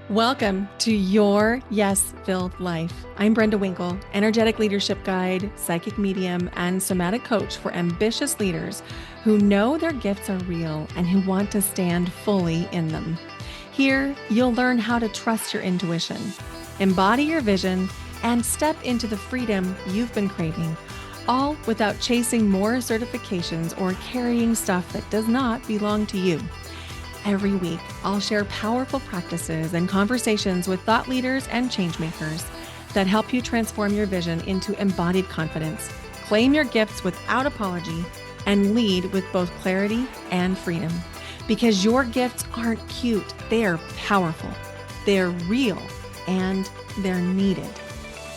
Welcome to Your Yes-Filled Life. I'm Brenda Winkle, energetic leadership guide, psychic medium, and somatic coach for ambitious leaders who know their gifts are real and who want to stand fully in them. Here, you'll learn how to trust your intuition, embody your vision, and step into the freedom you've been craving, all without chasing more certifications or carrying stuff that does not belong to you. Every week, I'll share powerful practices and conversations with thought leaders and changemakers that help you transform your vision into embodied confidence, claim your gifts without apology, and lead with both clarity and freedom. Because your gifts aren't cute, they're powerful, they're real, and they're needed.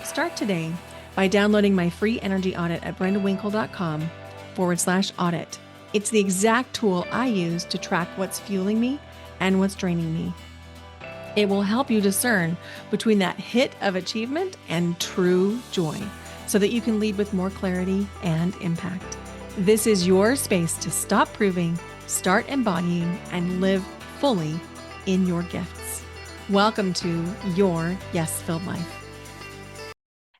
Start today by downloading my free energy audit at brendawinkle.com/audit. It's the exact tool I use to track what's fueling me and what's draining me. It will help you discern between that hit of achievement and true joy so that you can lead with more clarity and impact. This is your space to stop proving, start embodying, and live fully in your gifts. Welcome to Your Yes-Filled Life.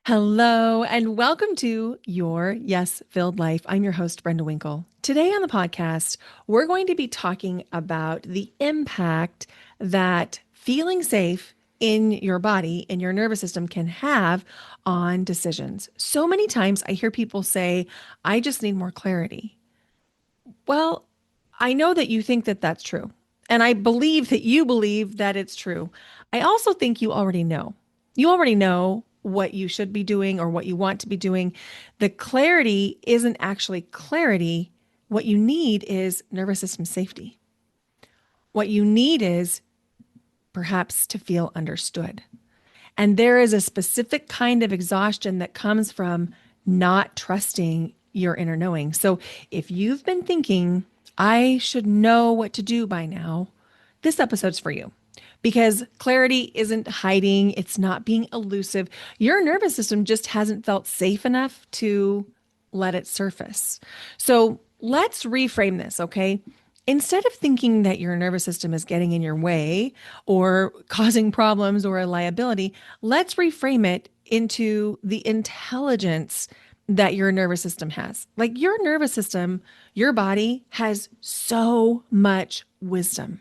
Hello, and welcome to Your Yes-Filled Life. I'm your host, Brenda Winkle. Today on the podcast, we're going to be talking about the impact that feeling safe in your body, in your nervous system, can have on decisions. So many times I hear people say, I just need more clarity. Well, I know that you think that that's true, and I believe that you believe that it's true. I also think you already know. You already know what you should be doing or what you want to be doing. The clarity isn't actually clarity. What you need is nervous system safety. What you need is perhaps to feel understood. And there is a specific kind of exhaustion that comes from not trusting your inner knowing. So if you've been thinking, I should know what to do by now, this episode's for you. Because clarity isn't hiding, it's not being elusive. Your nervous system just hasn't felt safe enough to let it surface. So let's reframe this, okay? Instead of thinking that your nervous system is getting in your way or causing problems or a liability, let's reframe it into the intelligence that your nervous system has. Like your nervous system, your body has so much wisdom.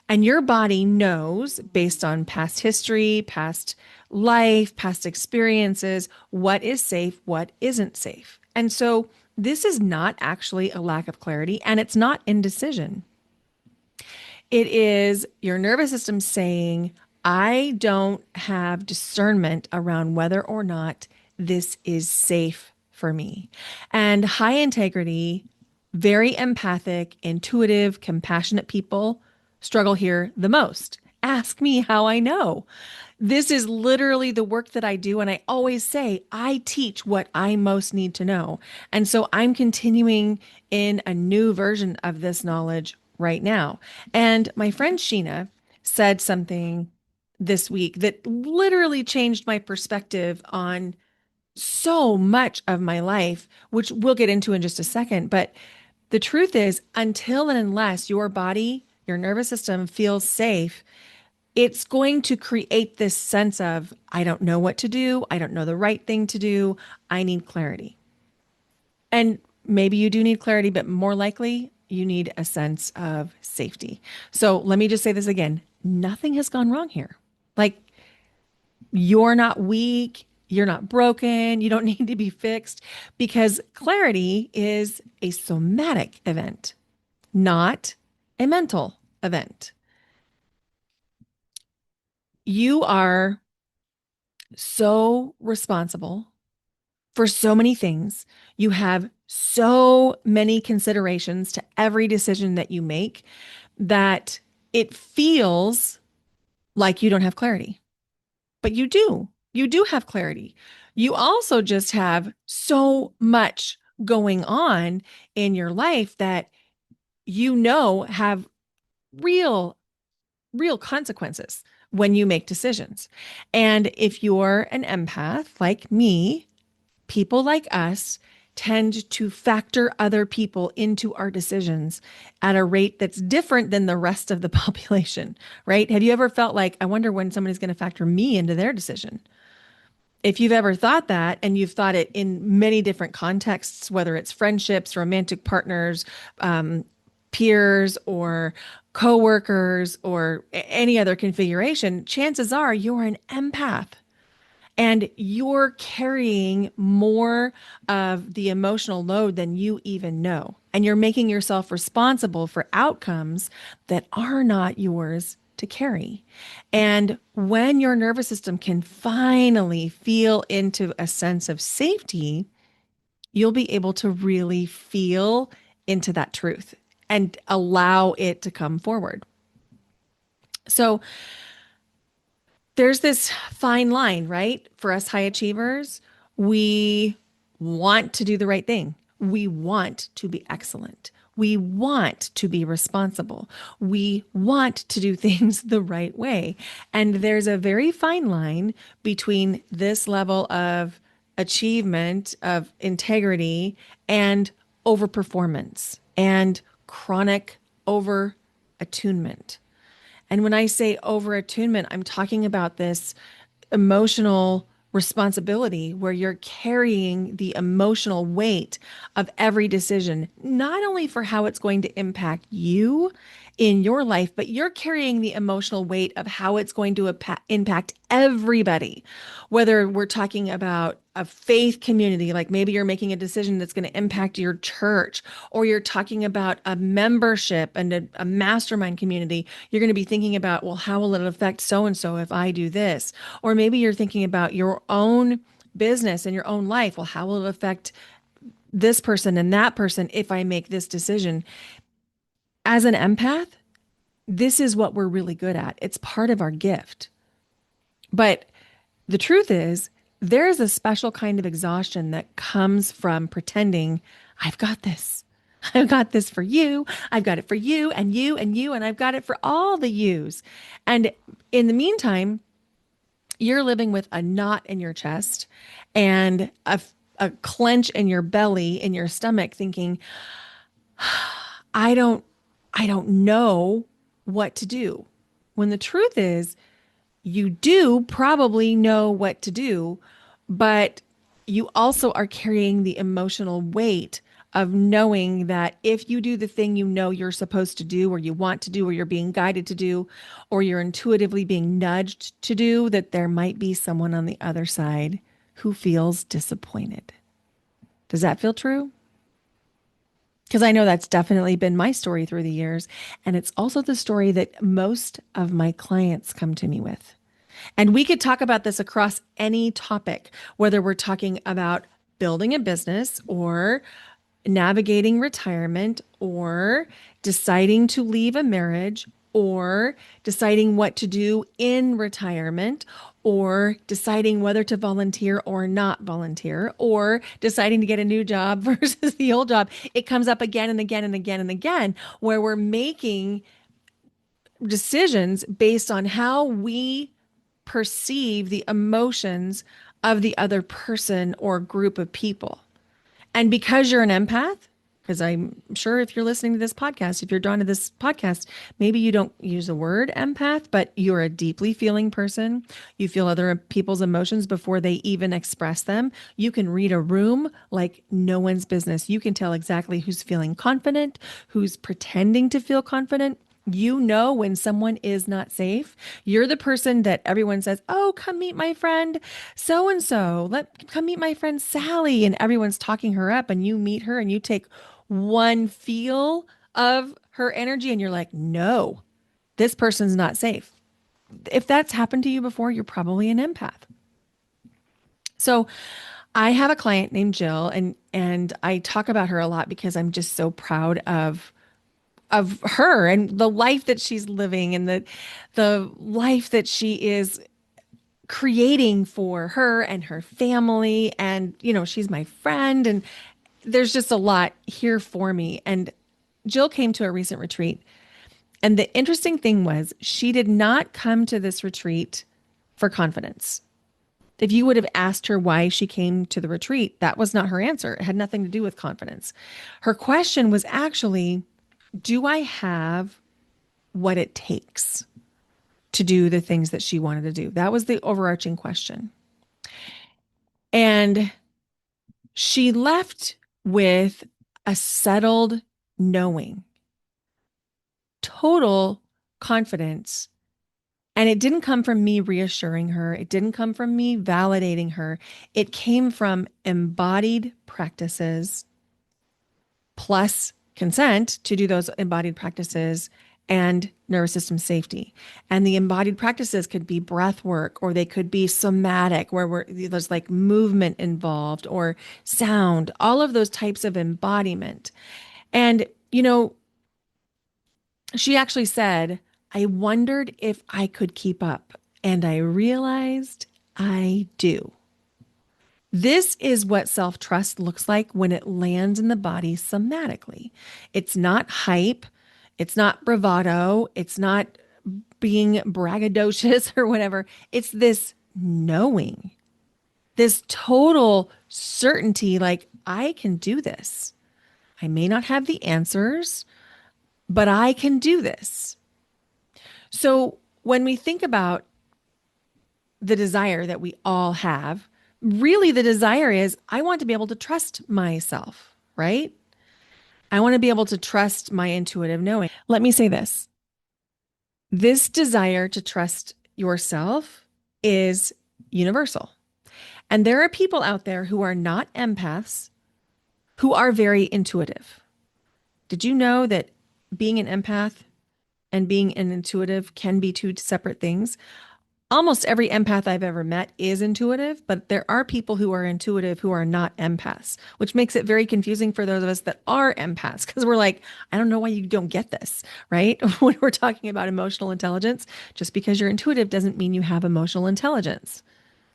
And your body knows, based on past history, past life, past experiences, what is safe, what isn't safe. And so this is not actually a lack of clarity, and it's not indecision. It is your nervous system saying, I don't have discernment around whether or not this is safe for me. And high integrity, very empathic, intuitive, compassionate people struggle here the most. Ask me how I know. This is literally the work that I do. And I always say, I teach what I most need to know. And so I'm continuing in a new version of this knowledge right now. And my friend Sheena said something this week that literally changed my perspective on so much of my life, which we'll get into in just a second. But the truth is, until and unless your body, your nervous system feels safe, it's going to create this sense of, I don't know what to do. I don't know the right thing to do. I need clarity. And maybe you do need clarity, but more likely you need a sense of safety. So let me just say this again. Nothing has gone wrong here. Like, you're not weak. You're not broken. You don't need to be fixed, because clarity is a somatic event, not a mental event. You are so responsible for so many things. You have so many considerations to every decision that you make that it feels like you don't have clarity. But you do. You do have clarity. You also just have so much going on in your life that have real consequences when you make decisions. And if you're an empath like me, people like us tend to factor other people into our decisions at a rate that's different than the rest of the population, right? Have you ever felt like, I wonder when somebody's going to factor me into their decision? If you've ever thought that, and you've thought it in many different contexts, whether it's friendships, romantic partners, peers, or coworkers, or any other configuration, chances are you're an empath and you're carrying more of the emotional load than you even know. And you're making yourself responsible for outcomes that are not yours to carry. And when your nervous system can finally feel into a sense of safety, you'll be able to really feel into that truth and allow it to come forward. So, there's this fine line, right? For us high achievers, we want to do the right thing. We want to be excellent. We want to be responsible. We want to do things the right way. And there's a very fine line between this level of achievement, of integrity, and overperformance and chronic over attunement. And when I say over attunement, I'm talking about this emotional responsibility where you're carrying the emotional weight of every decision, not only for how it's going to impact you in your life, but you're carrying the emotional weight of how it's going to impact everybody. Whether we're talking about a faith community, like maybe you're making a decision that's going to impact your church, or you're talking about a membership and a mastermind community, you're going to be thinking about, well, how will it affect so and so if I do this? Or maybe you're thinking about your own business and your own life. Well, how will it affect this person and that person if I make this decision? As an empath, this is what we're really good at. It's part of our gift. But the truth is, there is a special kind of exhaustion that comes from pretending, I've got this. I've got this for you. I've got it for you and you and you, and I've got it for all the yous. And in the meantime, you're living with a knot in your chest and a clench in your belly, in your stomach, thinking, I don't, I don't know what to do. When the truth is, you do probably know what to do, but you also are carrying the emotional weight of knowing that if you do the thing you know you're supposed to do, or you want to do, or you're being guided to do, or you're intuitively being nudged to do, that there might be someone on the other side who feels disappointed. Does that feel true? Because I know that's definitely been my story through the years. And it's also the story that most of my clients come to me with. And we could talk about this across any topic, whether we're talking about building a business or navigating retirement or deciding to leave a marriage or deciding what to do in retirement or deciding whether to volunteer or not volunteer or deciding to get a new job versus the old job. It comes up again and again and again and again where we're making decisions based on how we perceive the emotions of the other person or group of people. And because you're an empath, because I'm sure if you're listening to this podcast, if you're drawn to this podcast, maybe you don't use the word empath, but you're a deeply feeling person. You feel other people's emotions before they even express them. You can read a room like no one's business. You can tell exactly who's feeling confident, who's pretending to feel confident. You know when someone is not safe. You're the person that everyone says, "Oh, come meet my friend so and so. Come meet my friend Sally." And everyone's talking her up, and you meet her and you take one feel of her energy and you're like, "No, this person's not safe." If that's happened to you before, you're probably an empath. So, I have a client named Jill, and I talk about her a lot because I'm just so proud of her and the life that she's living and the life that she is creating for her and her family. And, she's my friend, and there's just a lot here for me. And Jill came to a recent retreat. And the interesting thing was she did not come to this retreat for confidence. If you would have asked her why she came to the retreat, that was not her answer. It had nothing to do with confidence. Her question was actually, do I have what it takes to do the things that she wanted to do? That was the overarching question. And she left with a settled knowing, total confidence. And it didn't come from me reassuring her. It didn't come from me validating her. It came from embodied practices plus consent to do those embodied practices and nervous system safety. And the embodied practices could be breath work, or they could be somatic, where there's like movement involved, or sound, all of those types of embodiment. And, she actually said, I wondered if I could keep up. And I realized I do. This is what self trust looks like when it lands in the body somatically. It's not hype. It's not bravado. It's not being braggadocious or whatever. It's this knowing, this total certainty like, I can do this. I may not have the answers, but I can do this. So when we think about the desire that we all have, really the desire is I want to be able to trust myself, right? I want to be able to trust my intuitive knowing. Let me say this desire to trust yourself is universal. And there are people out there who are not empaths who are very intuitive. Did you know that being an empath and being an intuitive can be two separate things? Almost every empath I've ever met is intuitive, but there are people who are intuitive who are not empaths, which makes it very confusing for those of us that are empaths because we're like, I don't know why you don't get this, right? When we're talking about emotional intelligence, just because you're intuitive doesn't mean you have emotional intelligence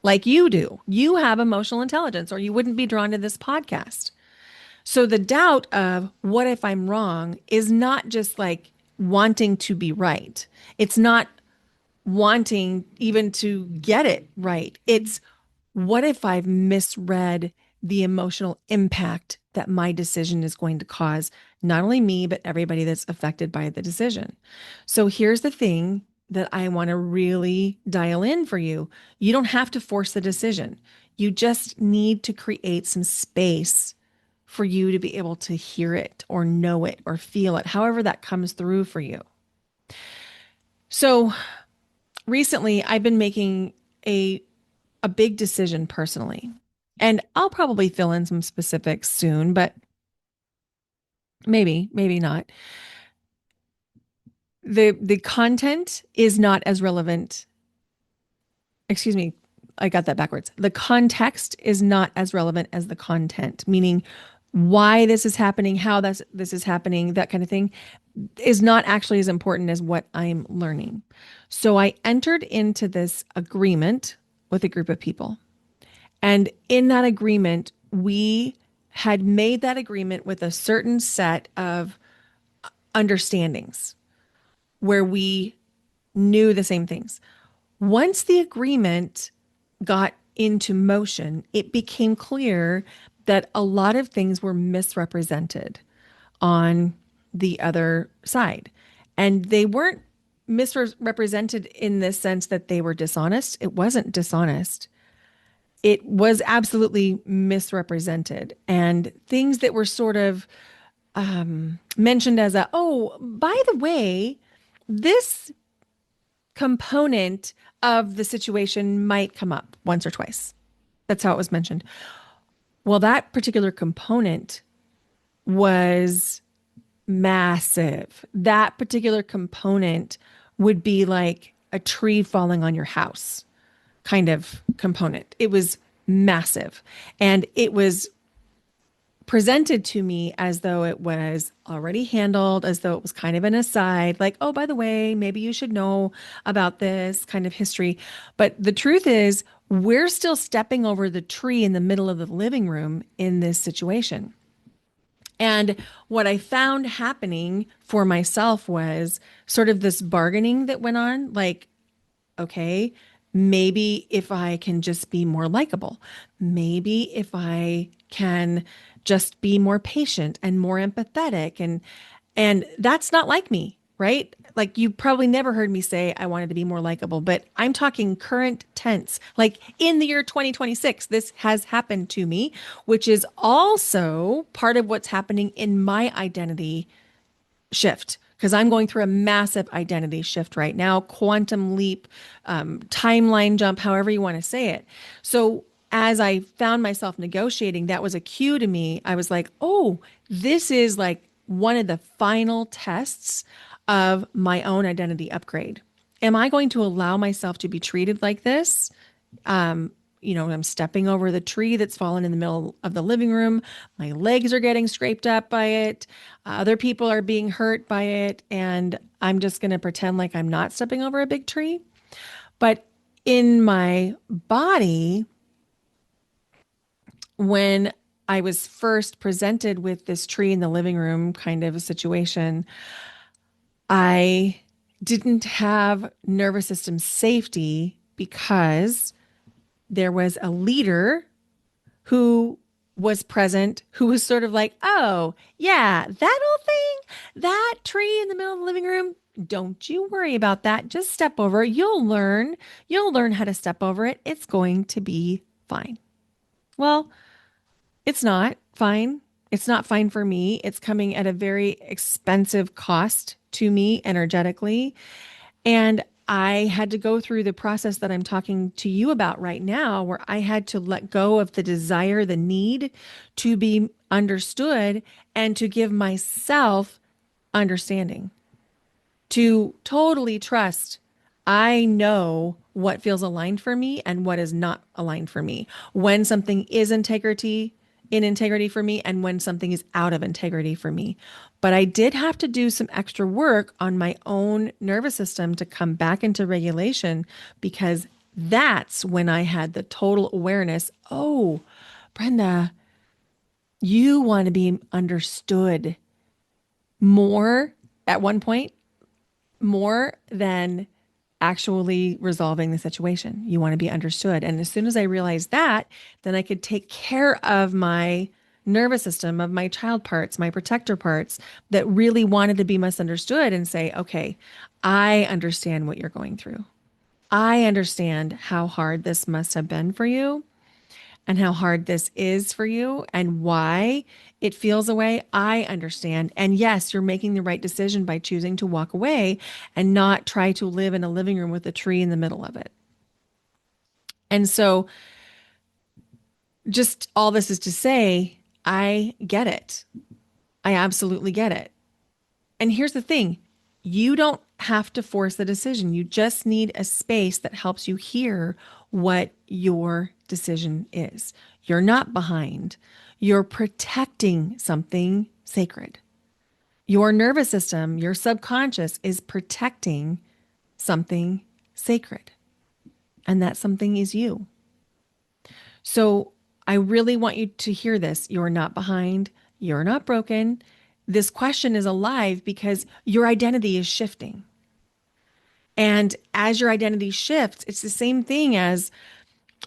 like you do. You have emotional intelligence, or you wouldn't be drawn to this podcast. So the doubt of what if I'm wrong is not just like wanting to be right. It's not wanting even to get it right. It's what if I've misread the emotional impact that my decision is going to cause, not only me, but everybody that's affected by the decision. So here's the thing that I want to really dial in for you. You don't have to force the decision. You just need to create some space for you to be able to hear it or know it or feel it, however that comes through for you. So recently I've been making a big decision personally. And I'll probably fill in some specifics soon, but maybe not. The content is not as relevant. Excuse me, I got that backwards. The context is not as relevant as the content, meaning why this is happening, how this is happening, that kind of thing is not actually as important as what I'm learning. So I entered into this agreement with a group of people. And in that agreement, we had made that agreement with a certain set of understandings where we knew the same things. Once the agreement got into motion, it became clear that a lot of things were misrepresented on the other side. And they weren't misrepresented in the sense that they were dishonest. It wasn't dishonest. It was absolutely misrepresented. And things that were sort of mentioned as oh, by the way, this component of the situation might come up once or twice. That's how it was mentioned. Well, that particular component was massive. That particular component would be like a tree falling on your house kind of component. It was massive. And it was presented to me as though it was already handled, as though it was kind of an aside, like, oh, by the way, maybe you should know about this kind of history. But the truth is, we're still stepping over the tree in the middle of the living room in this situation. And what I found happening for myself was sort of this bargaining that went on, like, okay, Maybe if I can just be more likable, maybe if I can just be more patient and more empathetic, and that's not like me, right? Like you probably never heard me say I wanted to be more likable, but I'm talking current tense. Like in the year 2026, this has happened to me, which is also part of what's happening in my identity shift because I'm going through a massive identity shift right now, quantum leap, timeline jump, however you want to say it. So as I found myself negotiating, that was a cue to me. I was like, oh, this is like one of the final tests of my own identity upgrade. Am I going to allow myself to be treated like this? I'm stepping over the tree that's fallen in the middle of the living room. My legs are getting scraped up by it. Other people are being hurt by it. And I'm just going to pretend like I'm not stepping over a big tree. But in my body, when I was first presented with this tree in the living room kind of a situation, I didn't have nervous system safety because there was a leader who was present, who was sort of like, oh, yeah, that old thing, that tree in the middle of the living room, don't you worry about that. Just step over it. You'll learn. You'll learn how to step over it. It's going to be fine. Well, it's not fine. It's not fine for me. It's coming at a very expensive cost to me energetically. And I had to go through the process that I'm talking to you about right now, where I had to let go of the desire, the need to be understood, and to give myself understanding, to totally trust. I know what feels aligned for me and what is not aligned for me. When something is in integrity for me, and when something is out of integrity for me. But I did have to do some extra work on my own nervous system to come back into regulation because that's when I had the total awareness. Oh, Brenda, you want to be understood more at one point, more than actually resolving the situation. You want to be understood. And as soon as I realized that, then I could take care of my nervous system, of my child parts, my protector parts that really wanted to be misunderstood and say, okay, I understand what you're going through. I understand how hard this must have been for you and how hard this is for you and why it feels away. I understand. And yes, you're making the right decision by choosing to walk away and not try to live in a living room with a tree in the middle of it. And so, just all this is to say, I get it. I absolutely get it. And here's the thing, you don't have to force the decision. You just need a space that helps you hear what your decision is. You're not behind, you're protecting something sacred. Your nervous system, your subconscious is protecting something sacred. And that something is you. So I really want you to hear this. You're not behind. You're not broken. This question is alive because your identity is shifting. And as your identity shifts, it's the same thing as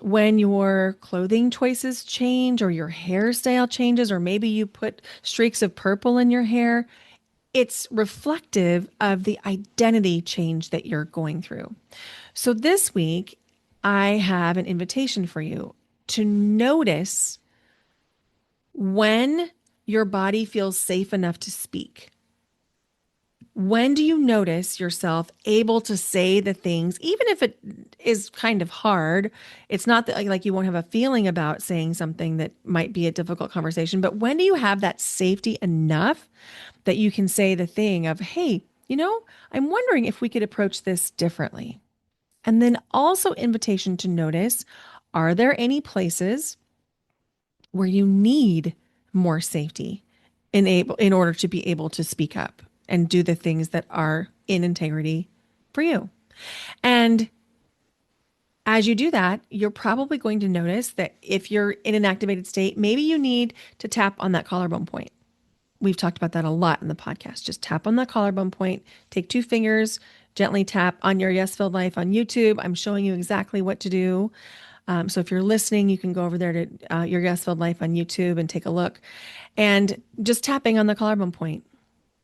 when your clothing choices change or your hairstyle changes, or maybe you put streaks of purple in your hair. It's reflective of the identity change that you're going through. So this week, I have an invitation for you to notice when your body feels safe enough to speak. When do you notice yourself able to say the things, even if it is kind of hard? It's not that like you won't have a feeling about saying something that might be a difficult conversation, but when do you have that safety enough that you can say the thing of, hey, I'm wondering if we could approach this differently? And then also invitation to notice, are there any places where you need more safety in order to be able to speak up and do the things that are in integrity for you? And as you do that, you're probably going to notice that if you're in an activated state, maybe you need to tap on that collarbone point. We've talked about that a lot in the podcast. Just tap on that collarbone point, take two fingers, gently tap on your Yes Filled Life on YouTube. I'm showing you exactly what to do. So if you're listening, you can go over there to your Yes Filled Life on YouTube and take a look. And just tapping on the collarbone point.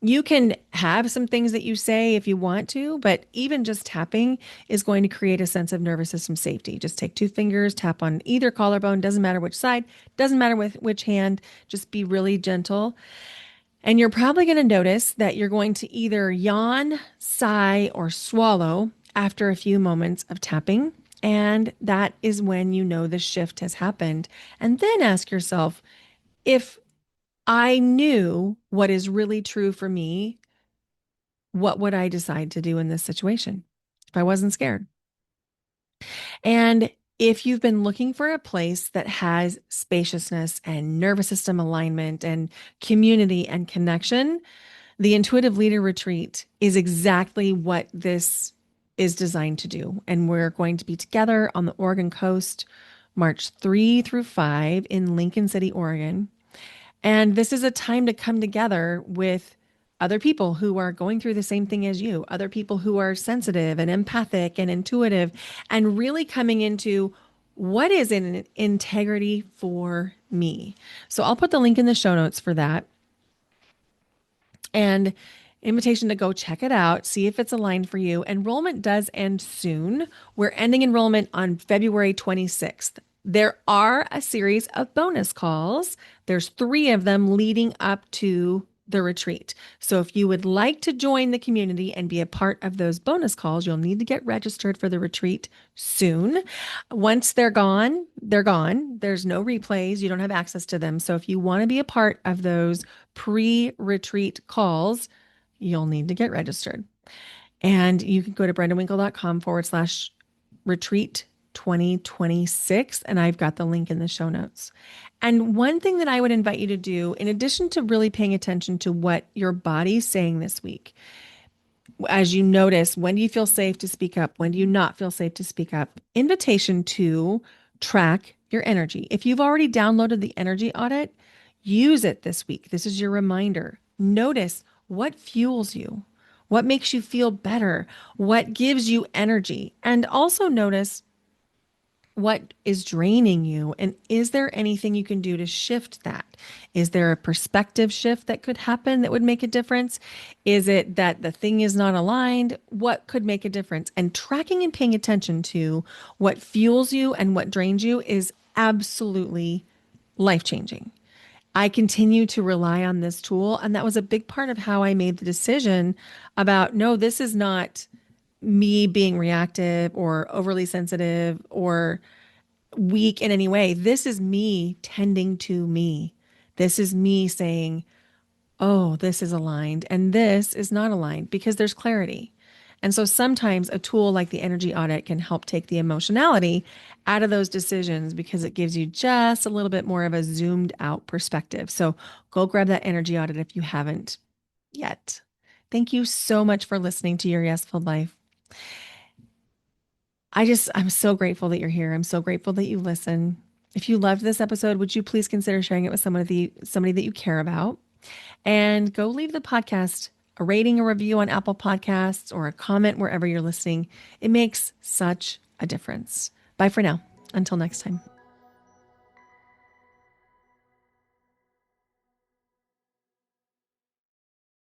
You can have some things that you say if you want to, but even just tapping is going to create a sense of nervous system safety. Just take two fingers, tap on either collarbone, doesn't matter which side, doesn't matter with which hand, just be really gentle. And you're probably going to notice that you're going to either yawn, sigh, or swallow after a few moments of tapping. And that is when you know the shift has happened. And then ask yourself, if I knew what is really true for me, what would I decide to do in this situation if I wasn't scared? And if you've been looking for a place that has spaciousness and nervous system alignment and community and connection, the Intuitive Leader Retreat is exactly what this is designed to do. And we're going to be together on the Oregon coast, March 3 through 5 in Lincoln City, Oregon. And this is a time to come together with other people who are going through the same thing as you, other people who are sensitive and empathic and intuitive, and really coming into what is in integrity for me. So I'll put the link in the show notes for that. And invitation to go check it out, see if it's aligned for you. Enrollment does end soon. We're ending enrollment on February 26th. There are a series of bonus calls. There's 3 of them leading up to the retreat. So if you would like to join the community and be a part of those bonus calls, you'll need to get registered for the retreat soon. Once they're gone, they're gone. There's no replays. You don't have access to them. So if you want to be a part of those pre-retreat calls, you'll need to get registered. And you can go to brendawinkle.com/retreat 2026. And I've got the link in the show notes. And one thing that I would invite you to do, in addition to really paying attention to what your body's saying this week, as you notice, when do you feel safe to speak up? When do you not feel safe to speak up? Invitation to track your energy. If you've already downloaded the energy audit, use it this week. This is your reminder. Notice what fuels you, what makes you feel better, what gives you energy, and also notice what is draining you, and is there anything you can do to shift that? Is there a perspective shift that could happen that would make a difference? Is it that the thing is not aligned? What could make a difference? And tracking and paying attention to what fuels you and what drains you is absolutely life-changing. I continue to rely on this tool, and that was a big part of how I made the decision about, no, this is not me being reactive or overly sensitive or weak in any way. This is me tending to me. This is me saying, oh, this is aligned and this is not aligned, because there's clarity. And so sometimes a tool like the energy audit can help take the emotionality out of those decisions, because it gives you just a little bit more of a zoomed out perspective. So go grab that energy audit if you haven't yet. Thank you so much for listening to Your Yes Filled Life. I'm so grateful that you're here. I'm so grateful that you listen. If you loved this episode, would you please consider sharing it with somebody that you care about? And go leave the podcast a rating, a review on Apple Podcasts, or a comment wherever you're listening. It makes such a difference. Bye for now. Until next time.